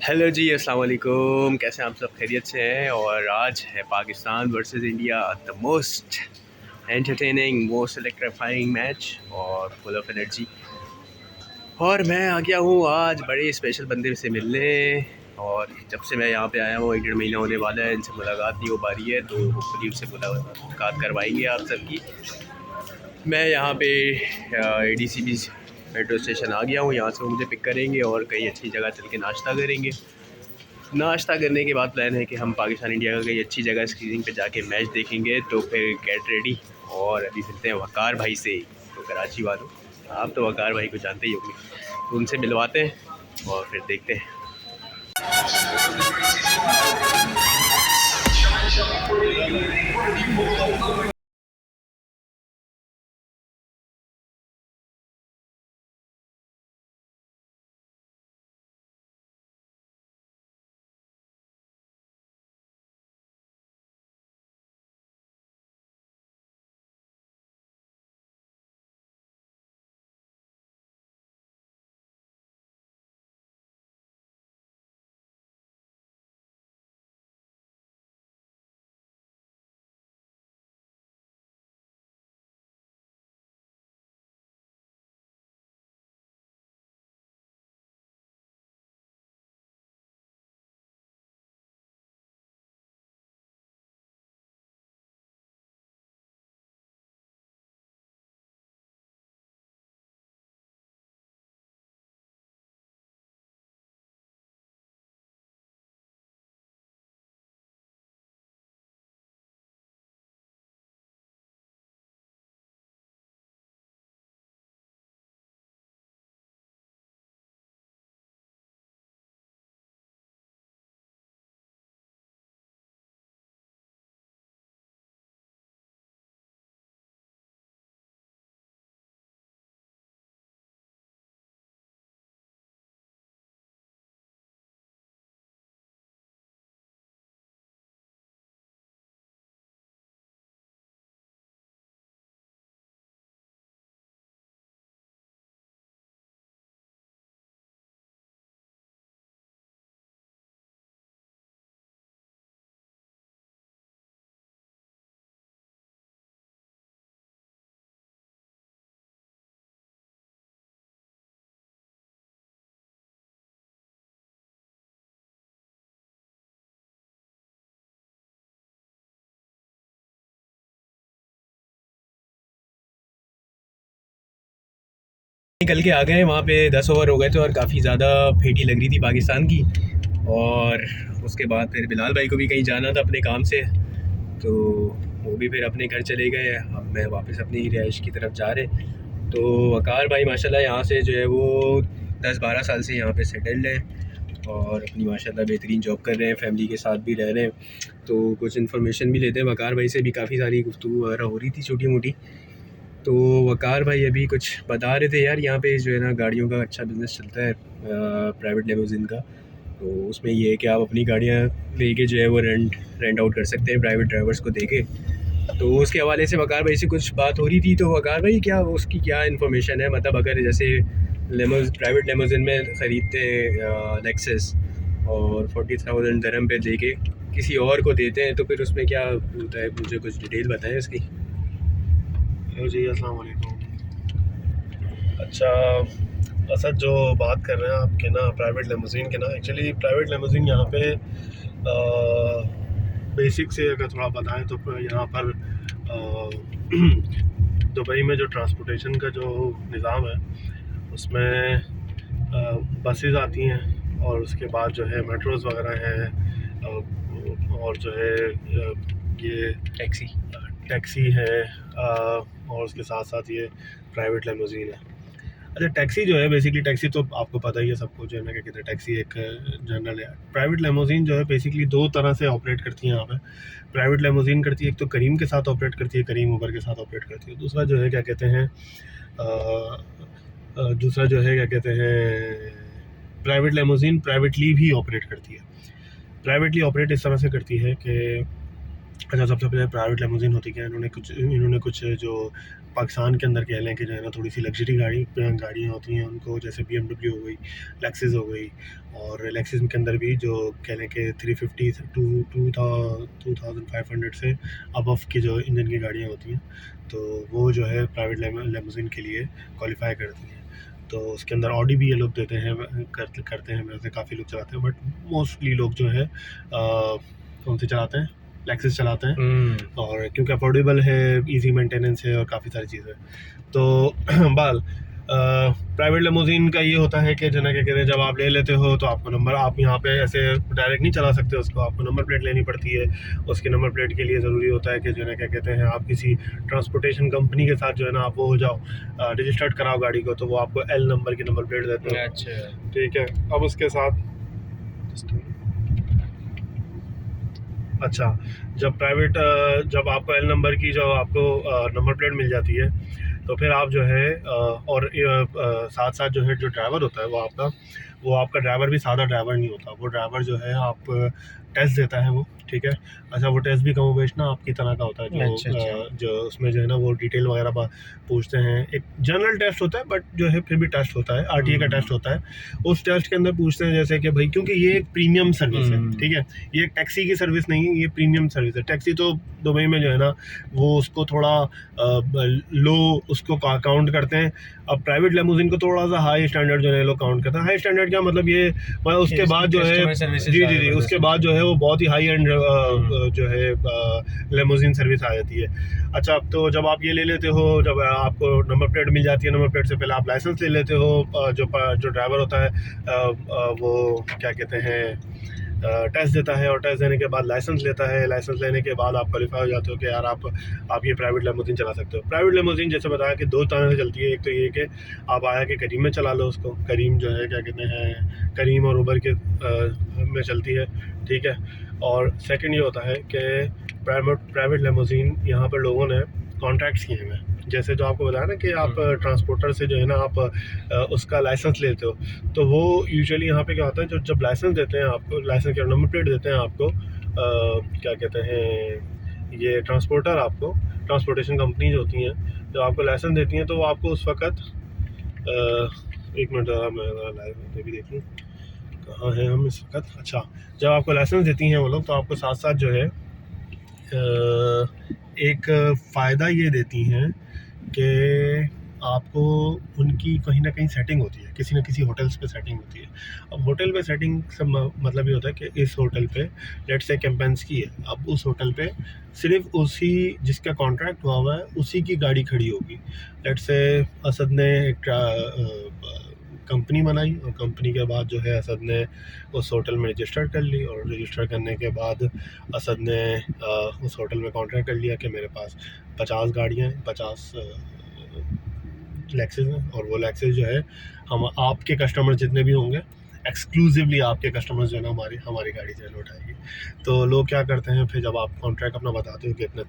Hello जी, अस्सलाम वालेकुम। कैसे हैं आप सब? खैरियत से हैं? और आज है Pakistan versus India, the most entertaining, most electrifying match और फुल ऑफ एनर्जी। और मैं आ गया हूँ आज बड़े स्पेशल बंदे से मिलने। और जब से मैं यहाँ पे आया हूँ 1 डेढ़ महीना होने वाला है, इनसे मुलाकात नहीं हो पा रही है, तो होपफुली उनसे मुलाकात करवाएंगे आप सबकी। मैं यहाँ पे ADCB मेट्रो स्टेशन आ गया हूँ। यहाँ से वो मुझे पिक करेंगे और कहीं अच्छी जगह चल के नाश्ता करेंगे। नाश्ता करने के बाद प्लान है कि हम पाकिस्तान इंडिया का कई अच्छी जगह स्क्रीनिंग पे जाके मैच देखेंगे। तो फिर गेट रेडी। और अभी मिलते हैं वकार भाई से, तो कराची वालों, आप तो वकार भाई को जानते ही होंगे, तो उनसे मिलवाते हैं और फिर देखते हैं। निकल के आ गए, वहाँ पे 10 ओवर हो गए थे और काफ़ी ज़्यादा फेटी लग रही थी पाकिस्तान की। और उसके बाद फिर बिलाल भाई को भी कहीं जाना था अपने काम से, तो वो भी फिर अपने घर चले गए। अब मैं वापस अपनी रिहाइश की तरफ जा रहे। तो वकार भाई माशाल्लाह यहाँ से जो है वो 10-12 साल से यहाँ पे सेटल्ड हैं और अपनी माशाल्लाह बेहतरीन जॉब कर रहे हैं, फैमिली के साथ भी रह रहे हैं। तो कुछ इन्फॉर्मेशन भी लेते हैं। वकार भाई से भी काफ़ी सारी गुफ्तगू वगैरह हो रही थी छोटी मोटी। तो वकार भाई अभी कुछ बता रहे थे, यार यहाँ पे जो है ना गाड़ियों का अच्छा बिज़नेस चलता है, प्राइवेट लिमोजिन का। तो उसमें ये है कि आप अपनी गाड़ियाँ लेके जो है वो रेंट आउट कर सकते हैं प्राइवेट ड्राइवर्स को देके। तो उसके हवाले से वकार भाई से कुछ बात हो रही थी। तो वकार भाई क्या उसकी क्या इन्फॉर्मेशन है, मतलब अगर जैसे प्राइवेट लिमोजिन में ख़रीदते हैं लेक्सस और 40,000 दरम पे देके किसी और को देते हैं, तो फिर उसमें क्या होता है? मुझे कुछ डिटेल बताएं उसकी। जी अस्सलाम वालेकुम। अच्छा, असद जो बात कर रहे हैं आपके ना प्राइवेट लिमोजिन के ना, एक्चुअली प्राइवेट लिमोजिन यहाँ पे बेसिक से अगर थोड़ा बताएं तो यहाँ पर दुबई में जो ट्रांसपोर्टेशन का जो निज़ाम है उसमें बसेस आती हैं और उसके बाद जो है मेट्रोज़ वगैरह हैं, और जो है ये टैक्सी है, और उसके साथ साथ ये प्राइवेट लिमोजिन है। अच्छा, टैक्सी जो है बेसिकली, टैक्सी तो आपको पता ही है सबको जो है ना, क्या कहते हैं, टैक्सी एक जनरल है। प्राइवेट लिमोजिन जो है बेसिकली दो तरह से ऑपरेट करती है यहाँ पे। प्राइवेट लिमोजिन करती है, एक तो करीम के साथ ऑपरेट करती है, करीम उबर के साथ ऑपरेट करती है। दूसरा जो है क्या कहते हैं, दूसरा जो है क्या कहते हैं, प्राइवेट लिमोजिन प्राइवेटली भी ऑपरेट करती है। प्राइवेटली ऑपरेट इस तरह से करती है कि अच्छा, सबसे पहले प्राइवेट लेमोजिन होती क्या है, इन्होंने कुछ जो पाकिस्तान के अंदर कह लें कि जो है ना थोड़ी सी लग्जरी गाड़ियाँ होती हैं उनको, जैसे BMW हो गई, लेक्सिस हो गई, और लेक्सिस के अंदर भी जो कह लें कि 350 से 2500 से अबव की जो इंजन की गाड़ियाँ होती हैं, तो वो जो है प्राइवेट लेमोजिन के लिए क्वालिफाई करती हैं। तो उसके अंदर ऑडी भी ये लोग देते हैं, करते हैं, वैसे काफ़ी लोग चलाते हैं, बट मोस्टली लोग जो है कौन से चलाते हैं, लेक्सिस चलाते हैं, और क्योंकि अफोर्डेबल है, इजी मेंटेनेंस है और काफ़ी सारी चीज़ें। तो बाल प्राइवेट लेमोजिन का ये होता है कि जो ना क्या कहते हैं, जब आप ले लेते हो तो आपको नंबर, आप यहाँ पे ऐसे डायरेक्ट नहीं चला सकते उसको, आपको नंबर प्लेट लेनी पड़ती है। उसके नंबर प्लेट के लिए ज़रूरी होता है कि जो ना क्या कहते हैं, आप किसी ट्रांसपोर्टेशन कंपनी के साथ जो है ना आप वो हो जाओ, रजिस्टर्ड कराओ गाड़ी को, तो वो आपको L नंबर की नंबर प्लेट देते हैं। अच्छा, ठीक है। अब उसके साथ अच्छा, जब आपको L नंबर की जो आपको नंबर प्लेट मिल जाती है, तो फिर आप जो है और साथ साथ जो है जो ड्राइवर होता है वो आपका ड्राइवर भी सादा ड्राइवर नहीं होता, वो ड्राइवर जो है आप टेस्ट देता है वो, ठीक है। अच्छा, वो टेस्ट भी कम बेच ना आपकी तरह का होता है, जो उसमें जो है ना वो डिटेल वगैरह पूछते हैं। एक जनरल टेस्ट होता है, बट जो है फिर भी टेस्ट होता है, RTA का टेस्ट होता है। उस टेस्ट के अंदर पूछते हैं जैसे कि भाई, क्योंकि ये एक प्रीमियम सर्विस है, ठीक है, ये एक टैक्सी की सर्विस नहीं है, ये प्रीमियम सर्विस है। टैक्सी तो दुबई में जो है ना वो उसको थोड़ा लो उसको काउंट करते हैं। अब प्राइवेट लेमोजिन को थोड़ा सा हाई स्टैंडर्ड जो है लोग काउंट करते हैं। हाई स्टैंडर्ड क्या मतलब, ये उसके बाद जो है जी उसके बाद जो है वो बहुत ही हाई एंड जो है लेमोजिन सर्विस आ जाती है। अच्छा, तो जब आप ये ले लेते हो, जब आपको नंबर प्लेट मिल जाती है, नंबर प्लेट से पहले आप लाइसेंस ले लेते हो, जो ड्राइवर होता है वो क्या कहते हैं टेस्ट देता है, और टेस्ट देने के बाद लाइसेंस लेता है। लाइसेंस लेने के बाद आप क्वालिफाई हो जाते हो कि यार आप ये प्राइवेट लेमोजिन चला सकते हो। प्राइवेट लेमोजिन जैसे बताया कि दो तरह से चलती है। एक तो ये कि आप आया कि करीम में चला लो उसको, करीम जो है क्या कहते हैं, करीम और उबर के में चलती है, ठीक है। और सेकंड ये होता है कि प्राइवेट लेमोजिन यहाँ पर लोगों ने कॉन्ट्रैक्ट्स किए हैं, जैसे जो आपको बताया ना कि आप ट्रांसपोर्टर से जो है ना आप उसका लाइसेंस लेते हो, तो वो यूजुअली यहाँ पे क्या होता है, जब लाइसेंस देते हैं आपको, लाइसेंस या नंबर प्लेट देते हैं आपको, क्या कहते हैं, ये ट्रांसपोर्टर आपको, ट्रांसपोर्टेशन कंपनीज होती हैं, जब आपको लाइसेंस देती हैं तो वो आपको उस वक्त एक मिनट मैं लाइव भी देख लूँ कहाँ है हम इस वक्त। अच्छा, जब आपको लाइसेंस देती हैं वो लोग, तो आपको साथ साथ जो है एक फ़ायदा ये देती हैं कि आपको उनकी कहीं ना कहीं सेटिंग होती है, किसी न किसी होटल्स पे सेटिंग होती है। अब होटल पे सेटिंग से मतलब ये होता है कि इस होटल पे लेट्स से कैंपेन्स की है, अब उस होटल पे सिर्फ उसी जिसका कॉन्ट्रैक्ट हुआ है उसी की गाड़ी खड़ी होगी। लेट्स से असद ने एक कंपनी बनाई, और कंपनी के बाद जो है असद ने उस होटल में रजिस्टर कर ली, और रजिस्टर करने के बाद असद ने उस होटल में कॉन्ट्रैक्ट कर लिया कि मेरे पास 50 गाड़ियाँ हैं, 50 लेक्सेस हैं, और वो लेक्सेस जो है हम आपके कस्टमर जितने भी होंगे, एक्सक्लूसिवली आपके कस्टमर्स जो है ना हमारी गाड़ी जो है उठाएगी। तो लोग क्या करते हैं, फिर जब आप कॉन्ट्रैक्ट अपना बताते हो कि इतना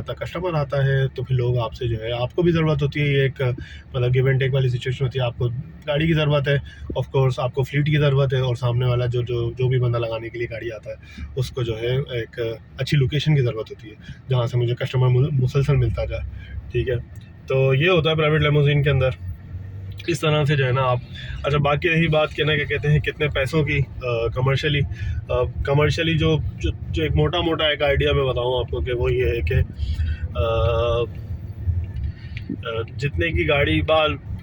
तक कस्टमर आता है, तो फिर लोग आपसे जो है, आपको भी ज़रूरत होती है, ये एक मतलब गिव एंड टेक वाली सिचुएशन होती है। आपको गाड़ी की ज़रूरत है, ऑफ कोर्स आपको फ्लीट की ज़रूरत है, और सामने वाला जो भी बंदा लगाने के लिए गाड़ी आता है उसको जो है एक अच्छी लोकेशन की ज़रूरत होती है जहाँ से मुझे कस्टमर मुसलसल मिलता जाए, ठीक है। तो ये होता है प्राइवेट लेमोजिन के अंदर, इस तरह से जो है ना आप। अच्छा, बाकी रही बात क्या कहते हैं कितने पैसों की, कमर्शियली जो एक मोटा एक आइडिया मैं बताऊँ आपको कि वो ये है कि जितने की गाड़ी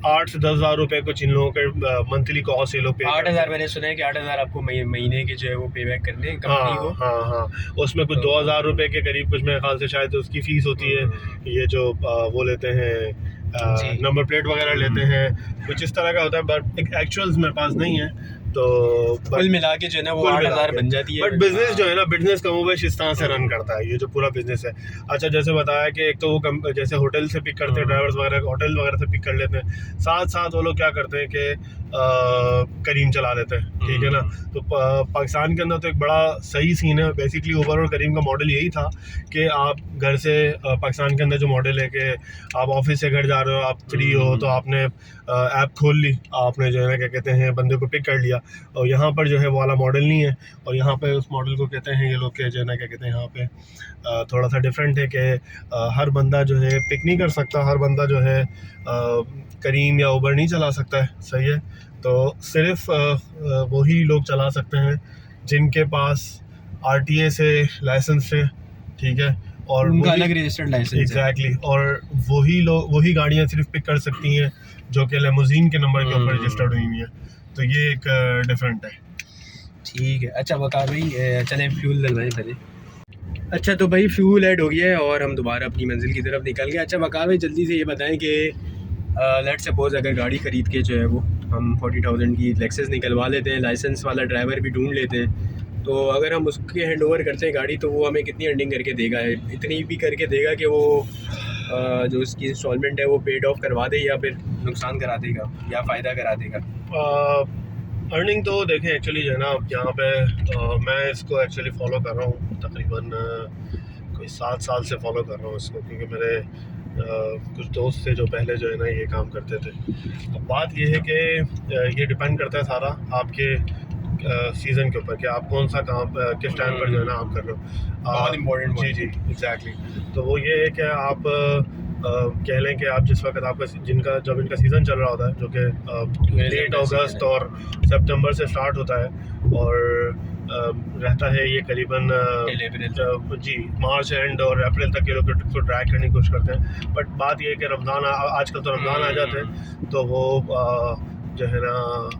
8 से 10 हज़ार रुपये कुछ इन लोगों के मंथली कॉस्ट ये लोग पे 8,000 मैंने सुना है कि 8,000 आपको महीने के जो है वो पे बैक करने हैं कंपनी को। हाँ, उसमें कुछ 2,000 रुपये के करीब कुछ मेरे ख्याल से शायद उसकी फ़ीस होती है, ये जो वो लेते हैं नंबर प्लेट वगैरह लेते हैं, कुछ इस तरह का होता है, बट एक एक्चुअल्स मेरे पास नहीं है। तो कुल मिला के जो है ना वो 8,000 बन जाती है। बट बिजनेस जो है ना, बिजनेस कमोबेश इस तरह से रन करता है, ये जो पूरा बिजनेस है। अच्छा, जैसे बताया कि एक तो वो जैसे होटल से पिक करते हैं, ड्राइवर्स वगैरह होटल वगैरह से पिक कर लेते हैं, साथ साथ वो लोग क्या करते हैं कि करीम चला लेते हैं, ठीक है ना। तो पाकिस्तान के अंदर तो एक बड़ा सही सीन है। बेसिकली उबर और करीम का मॉडल यही था कि आप घर से पाकिस्तान के अंदर जो मॉडल है कि आप ऑफिस से घर जा रहे हो, आप फ्री हो, तो आपने ऐप खोल ली, आपने जो है ना क्या कहते हैं बंदे को पिक कर लिया। और यहाँ पर जो है वो वाला मॉडल नहीं है, और यहाँ पे उस मॉडल को कहते हैं ये लोग के जो है ना क्या कहते हैं यहाँ पे थोड़ा सा डिफरेंट है कि हर बंदा जो है पिक नहीं कर सकता, हर बंदा जो है करीम या उबर नहीं चला सकता है, सही है। तो सिर्फ वही लोग चला सकते हैं जिनके पास RTA से लाइसेंस है, ठीक है, और उनका अलग रजिस्टर्ड लाइसेंस एग्जैक्टली। और वही गाड़ियाँ सिर्फ पिक कर सकती हैं जो कि लेमोजीन के नंबर के ऊपर रजिस्टर्ड हुई हुई है। तो ये एक डिफरेंट है। ठीक है। अच्छा वकार भाई चलें फ्यूल डलवाएं पहले। अच्छा तो भाई फ्यूल ऐड हो गया है और हम दोबारा अपनी मंजिल की तरफ निकल गए। अच्छा वकार भाई जल्दी से ये बताएं कि लेट्स सपोज अगर गाड़ी ख़रीद के जो है वो हम 40,000 की लेक्सस निकलवा लेते हैं, लाइसेंस वाला ड्राइवर भी ढूंढ लेते हैं, तो अगर हम उसके हैंड ओवर करते हैं गाड़ी तो वो हमें कितनी अर्निंग करके देगा? इतनी भी करके देगा कि वो जो उसकी इंस्टॉलमेंट है वो पेड ऑफ करवा दे, या फिर नुकसान करा देगा या फ़ायदा करा देगा? अर्निंग तो देखें एक्चुअली जो है ना यहाँ पे मैं इसको एक्चुअली फॉलो कर रहा हूँ, तकरीबन कोई 7 साल से फॉलो कर रहा हूँ इसको, क्योंकि मेरे कुछ दोस्त थे जो पहले जो है ना ये काम करते थे। अब बात ये है कि ये डिपेंड करता है सारा आपके सीज़न के ऊपर कि आप कौन सा काम किस टाइम पर जो है ना आप कर रहे हो। बहुत इम्पोर्टेंट। जी एग्जैक्टली। तो वो ये है कि आप कह लें कि आप जिस वक्त आपका जब इनका सीज़न चल रहा होता है, जो कि लेट अगस्त और सितंबर से स्टार्ट होता है और रहता है ये करीबन जी मार्च एंड और अप्रैल तक ये लोग इसको ट्रैक करने की कोशिश करते हैं। बट बात ये है कि रमज़ान आजकल तो रमज़ान आ जाते हैं, तो वो जो है ना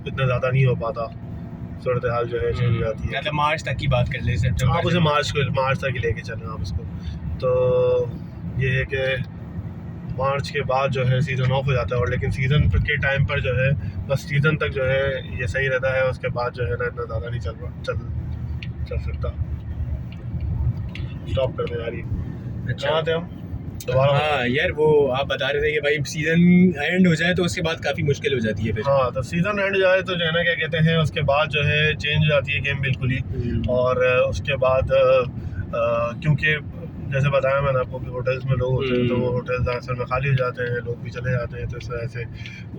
इतना ज़्यादा नहीं हो पाता, सूरत हाल जो है चेंज हो जाती है। मतलब मार्च तक की बात कर ले सकते आप उसे मार्च तक ही लेके चलें आप इसको। तो ये है कि मार्च के बाद जो है सीज़न ऑफ हो जाता है, और लेकिन सीज़न के टाइम पर जो है बस सीज़न तक जो है ये सही रहता है, उसके बाद जो है ना इतना ज़्यादा नहीं चल सकता। स्टॉप कर दे यार ये। अच्छा कहाँ थे हम दोबारा? हाँ यार वो आप बता रहे थे कि भाई सीज़न एंड हो जाए तो उसके बाद काफ़ी मुश्किल हो जाती है फिर। हाँ, तो सीज़न एंड जाए तो जो है ना क्या कहते हैं उसके बाद जो है चेंज हो जाती है गेम बिल्कुल ही। और उसके बाद क्योंकि जैसे बताया मैंने आपको कि होटल्स में लोग होते हैं, तो वो होटल्स अक्सर में खाली हो जाते हैं, लोग भी चले जाते हैं, तो इस वजह से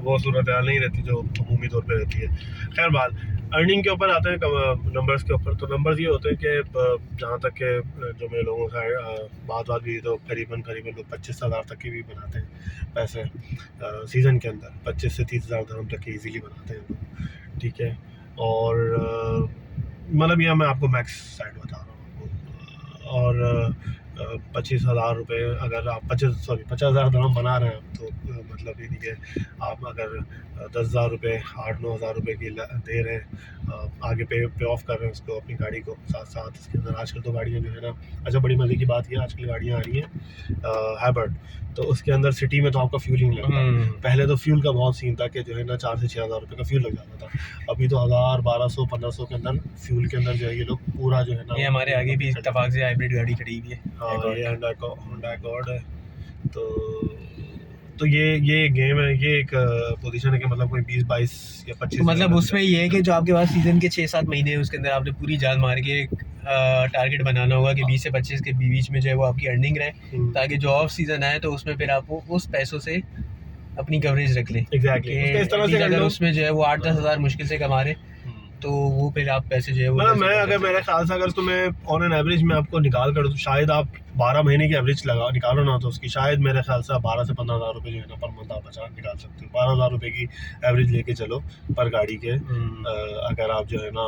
वो सूरत हाल नहीं रहती जो अमूमी तौर पे रहती है। खैर बात अर्निंग के ऊपर आते हैं, नंबर्स के ऊपर। तो नंबर्स ये होते हैं कि जहाँ तक के जो मेरे लोगों से बात भी तो करीबन लोग 25,000 तक की भी बनाते हैं पैसे सीज़न के अंदर। 25 से 30,000 दरहम तक के ईजीली बनाते हैं, ठीक है। और मतलब यह मैं आपको मैक्स साइड बता रहा हूँ। और 25,000 रुपये अगर आप 50,000 दरहम बना रहे हैं, तो मतलब ये नहीं कि आप अगर 10,000 रुपये 8-9 हज़ार रुपये की दे रहे हैं, आगे पे ऑफ कर रहे हैं उसको अपनी गाड़ी को साथ साथ। इसके अंदर आजकल तो गाड़ियाँ जो है ना, अच्छा बड़ी मज़े की बात ये आजकल गाड़ियाँ आ रही हैं हाइब्रिड, तो उसके अंदर सिटी में तो आपका फ्यूल ही नहीं लगता। पहले तो फ्यूल का बहुत सीन था कि जो है ना 4 से 6,000 रुपये का फ्यूल लग जाता था। अभी तो 1,000, 1,200, 1,500 के अंदर फ्यूल के अंदर जो है ये लोग पूरा जो है ना, ये हमारे आगे भी इत्तेफाक से हाइब्रिड गाड़ी खड़ी हुई है। हाँ ये होंडा अकॉर्ड है। तो ये गेम है, ये एक पोजीशन है कि मतलब कोई 20-22 या 25 मतलब उसमें ये है कि जो आपके पास सीज़न के 6-7 महीने हैं उसके अंदर आपने पूरी जान मार के टारगेट बनाना होगा कि 20 से 25 के बीच में जो है वो आपकी अर्निंग रहे, ताकि जो ऑफ सीज़न आए तो उसमें फिर आप उस पैसों से अपनी कवरेज रख लें। एग्जैक्टली इस तरह से अगर उसमें जो है वो 8-10 हज़ार मुश्किल से कमा रहे तो वो फिर आप पैसे जो है वो मैं अगर मेरे ख्याल से अगर तो मैं ऑन एन एवरेज में आपको निकाल कर दूँ, शायद आप 12 महीने की एवरेज निकालो ना, तो उसकी शायद मेरे ख्याल से 12 से 15,000 रुपये जो है ना पर मंथ आप बचा निकाल सकते हो। 12,000 रुपये की एवरेज लेके चलो पर गाड़ी के, अगर आप जो है ना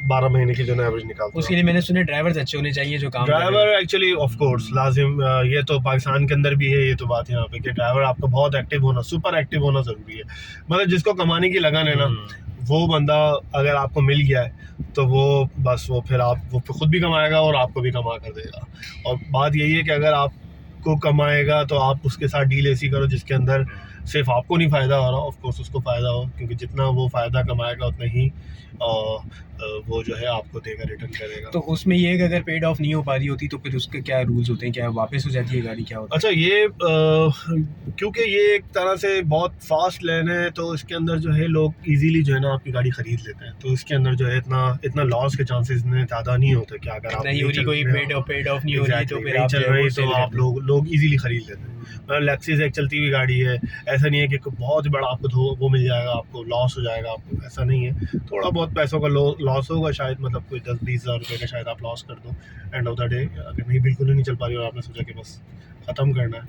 12 महीने की जो है एवरेज निकालते हो। उसके लिए मैंने सुना ड्राइवर्स अच्छे होने चाहिए जो काम ड्राइवर एक्चुअली ऑफ कोर्स लाजिम, ये तो पाकिस्तान के अंदर भी है ये तो बात यहाँ पे कि ड्राइवर आपका बहुत एक्टिव होना, सुपर एक्टिव होना ज़रूरी है। मतलब जिसको कमाने की लगन है ना, वो बंदा अगर आपको मिल गया है तो वो बस वो खुद भी कमाएगा और आपको भी कमा कर देगा। और बात यही है कि अगर आपको कमाएगा तो आप उसके साथ डील ऐसी करो जिसके अंदर सिर्फ आपको नहीं फ़ायदा हो रहा, ऑफ कोर्स उसको फ़ायदा हो, क्योंकि जितना वो फ़ायदा कमाएगा उतना ही वो जो है आपको देगा, रिटर्न करेगा। तो उसमें ये है कि अगर पेड ऑफ नहीं हो पा रही होती तो फिर उसके क्या रूल्स होते हैं, क्या वापस हो जाती है गाड़ी, क्या होता अच्छा, ये क्योंकि ये एक तरह से बहुत फास्ट लेन है, तो इसके अंदर जो है लोग इजीली जो है ना आपकी गाड़ी खरीद लेते हैं, तो इसके अंदर जो है इतना लॉस के चांसेस इतने ज़्यादा नहीं होते कि अगर आप नहीं हो रही, कोई पेड ऑफ नहीं हो रही तो फिर आप चल जो है रही वो तो sell आप कर दें। लोग इजीली खरीद लेते हैं। मतलब लेक्सिस एक चलती हुई गाड़ी है, ऐसा नहीं है कि कोई बहुत बड़ा आपको वो मिल जाएगा, आपको लॉस हो जाएगा, आपको ऐसा नहीं है। थोड़ा बहुत पैसों का लॉस होगा शायद, मतलब कोई 10-20 हज़ार रुपये का शायद आप लॉस कर दो एंड ऑफ द डे, अगर नहीं बिल्कुल ही नहीं चल पा रही और आपने सोचा कि बस ख़त्म करना है,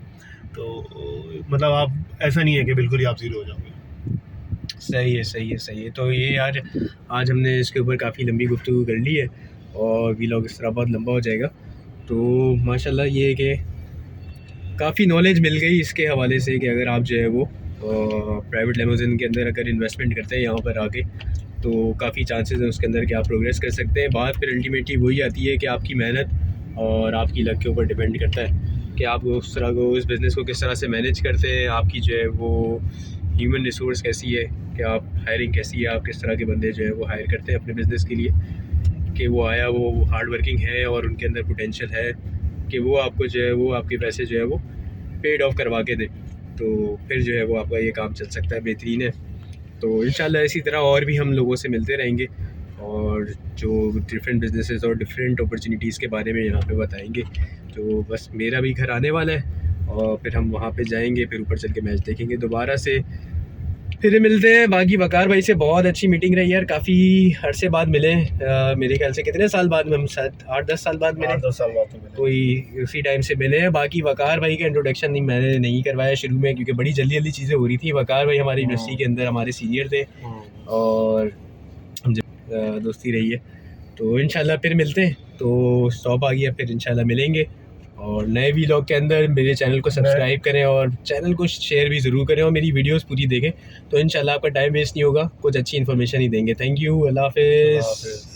तो मतलब आप ऐसा नहीं है कि बिल्कुल ही आप ज़ीरो हो जाओगे। सही है, सही है, सही है। तो ये यार आज हमने इसके ऊपर काफ़ी लंबी गुफ्तगू कर ली है और वीलॉग इस तरह बहुत लंबा हो जाएगा। तो माशाल्लाह ये है कि काफ़ी नॉलेज मिल गई इसके हवाले से कि अगर आप जो है वो प्राइवेट लिमोजिन के अंदर अगर इन्वेस्टमेंट करते हैं यहाँ पर आके, तो काफ़ी चांसेस हैं उसके अंदर कि आप प्रोग्रेस कर सकते हैं। बात फिर अल्टीमेटली वही आती है कि आपकी मेहनत और आपकी लक के ऊपर डिपेंड करता है कि आप उस तरह को उस बिज़नेस को किस तरह से मैनेज करते हैं, आपकी जो है वो ह्यूमन रिसोर्स कैसी है, कि आप हायरिंग कैसी है, आप किस तरह के बंदे जो है वो हायर करते हैं अपने बिज़नेस के लिए, कि वो आया वो हार्ड वर्किंग है और उनके अंदर पोटेंशियल है कि वो आपको जो है वो आपके पैसे जो है वो पेड ऑफ करवा के दें, तो फिर जो है वो आपका ये काम चल सकता है, बेहतरीन है। तो इंशाल्लाह इसी तरह और भी हम लोगों से मिलते रहेंगे और जो डिफरेंट बिजनेसेस और डिफरेंट अपॉर्चुनिटीज़ के बारे में यहाँ पे बताएंगे। तो बस मेरा भी घर आने वाला है और फिर हम वहाँ पे जाएंगे, फिर ऊपर चल के मैच देखेंगे दोबारा से, फिर मिलते हैं। बाकी वकार भाई से बहुत अच्छी मीटिंग रही यार, काफ़ी अरसे बाद मिले, मेरे ख्याल से कितने साल बाद में हम शायद 8-10 साल बाद मिले, 8-10 साल बाद तो मिले। कोई उसी टाइम से मिले हैं। बाकी वकार भाई का इंट्रोडक्शन नहीं मैंने नहीं करवाया शुरू में, क्योंकि बड़ी जल्दी जल्दी चीज़ें हो रही थी। वकार भाई हमारी यूनिवर्सिटी के अंदर हमारे सीनियर थे और हम दोस्ती रही है। तो इंशाल्लाह फिर मिलते हैं, तो स्टॉप आ गया, फिर इंशाल्लाह मिलेंगे और नए वीलॉग के अंदर मेरे चैनल को सब्सक्राइब करें और चैनल को शेयर भी ज़रूर करें और मेरी वीडियोस पूरी देखें, तो इंशाल्लाह आपका टाइम वेस्ट नहीं होगा, कुछ अच्छी इन्फॉर्मेशन ही देंगे। थैंक यू, अल्लाह हाफिज़।